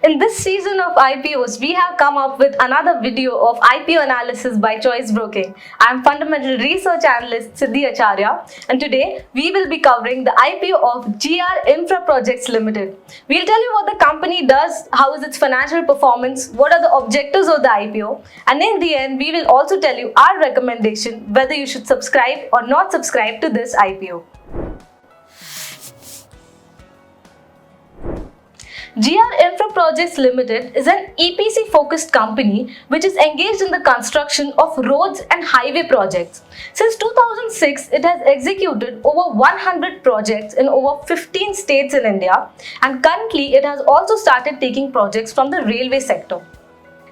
In this season of IPOs, we have come up with another video of IPO analysis by Choice Broking. I am Fundamental Research Analyst Siddhi Acharya, and today we will be covering the IPO of GR Infra Projects Limited. We'll tell you what the company does, how is its financial performance, what are the objectives of the IPO, and in the end, we will also tell you our recommendation whether you should subscribe or not subscribe to this IPO. GR Infra Projects Limited is an EPC focused company which is engaged in the construction of roads and highway projects. Since 2006, it has executed over 100 projects in over 15 states in India, and currently it has also started taking projects from the railway sector.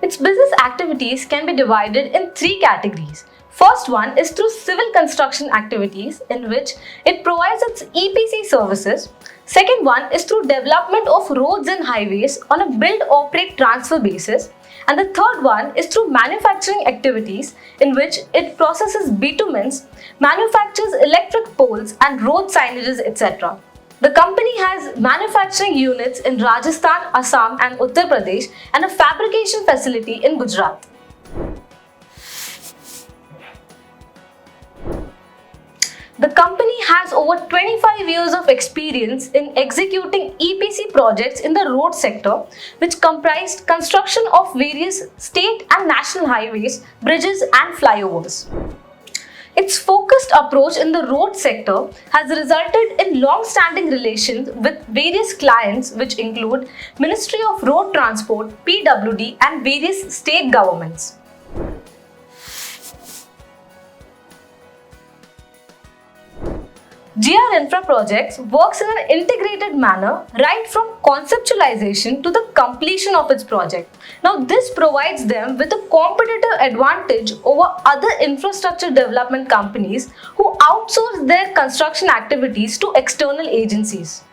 Its business activities can be divided in three categories. First one is through civil construction activities, in which it provides its EPC services. Second one is through development of roads and highways on a build, operate, transfer basis. And the third one is through manufacturing activities, in which it processes bitumens, manufactures electric poles and road signages, etc. The company has manufacturing units in Rajasthan, Assam and Uttar Pradesh, and a fabrication facility in Gujarat. The company has over 25 years of experience in executing EPC projects in the road sector, which comprised construction of various state and national highways, bridges and flyovers. Its focused approach in the road sector has resulted in long-standing relations with various clients, which include Ministry of Road Transport, PWD and various state governments. GR Infra Projects works in an integrated manner right from conceptualization to the completion of its project. Now, this provides them with a competitive advantage over other infrastructure development companies who outsource their construction activities to external agencies.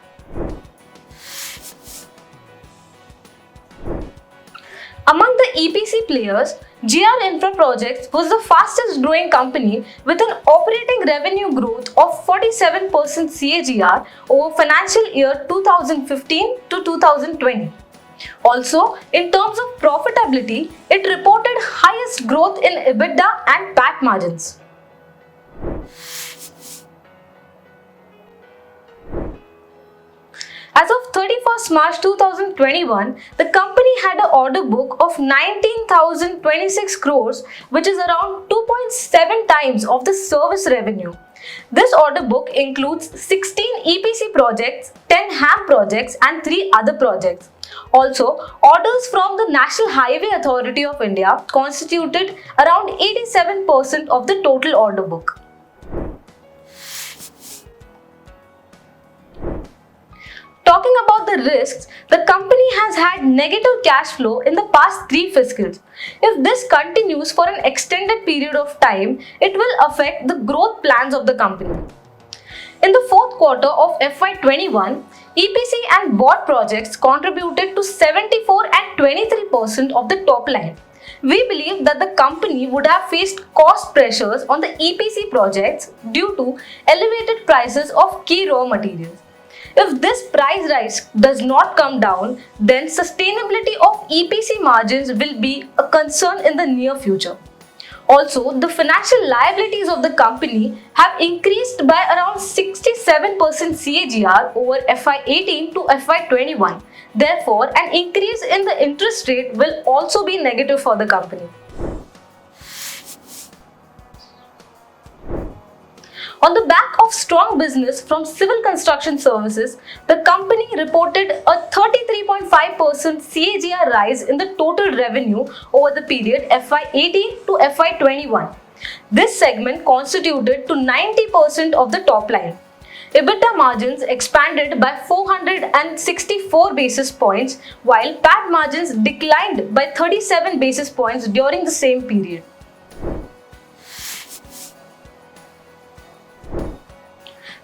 Among the EPC players, GR Infra Projects was the fastest growing company with an operating revenue growth of 47% CAGR over financial year 2015 to 2020. Also, in terms of profitability, it reported highest growth in EBITDA and PAT margins. As of 31st March 2021, the company had an order book of 19,026 crores, which is around 2.7 times of the service revenue. This order book includes 16 EPC projects, 10 HAM projects and 3 other projects. Also, orders from the National Highway Authority of India constituted around 87% of the total order book. Talking about the risks, the company has had negative cash flow in the past 3 fiscals. If this continues for an extended period of time, it will affect the growth plans of the company. In the fourth quarter of FY21, EPC and BOT projects contributed to 74 and 23% of the top line. We believe that the company would have faced cost pressures on the EPC projects due to elevated prices of key raw materials. If this price rise does not come down, then sustainability of EPC margins will be a concern in the near future. Also, the financial liabilities of the company have increased by around 67% CAGR over FY18 to FY21. Therefore, an increase in the interest rate will also be negative for the company. On the back of strong business from civil construction services, the company reported a 33.5% CAGR rise in the total revenue over the period FY18 to FY21. This segment constituted to 90% of the top line. EBITDA margins expanded by 464 basis points, while PAT margins declined by 37 basis points during the same period.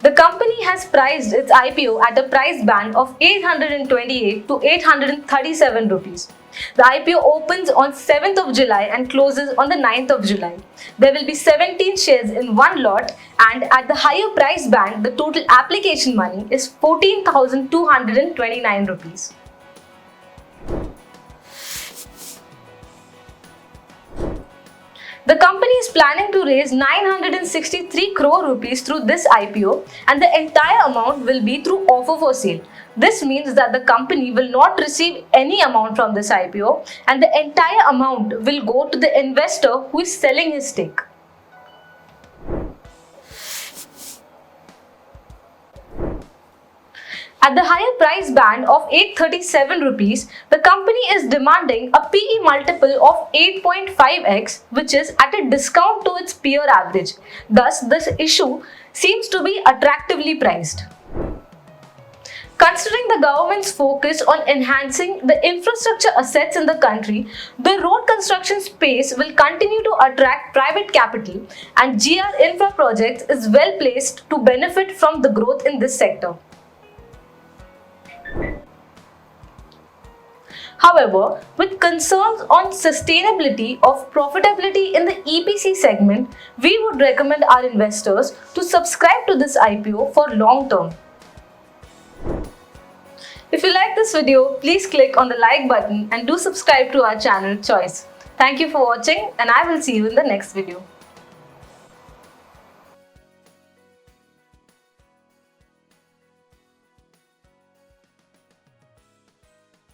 The company has priced its IPO at a price band of 828 to 837 rupees. The IPO opens on 7th of July and closes on the 9th of July. There will be 17 shares in one lot, and at the higher price band, the total application money is 14,229 rupees. The company is planning to raise 963 crore rupees through this IPO, and the entire amount will be through offer for sale. This means that the company will not receive any amount from this IPO, and the entire amount will go to the investor who is selling his stake. At the higher price band of 837 rupees, the company is demanding a PE multiple of 8.5x, which is at a discount to its peer average. Thus, this issue seems to be attractively priced. Considering the government's focus on enhancing the infrastructure assets in the country, the road construction space will continue to attract private capital, and GR Infra Projects is well placed to benefit from the growth in this sector. However, with concerns on sustainability of profitability in the EPC segment, we would recommend our investors to subscribe to this IPO for long term. If you like this video, please click on the like button and do subscribe to our channel Choice. Thank you for watching, and I will see you in the next video.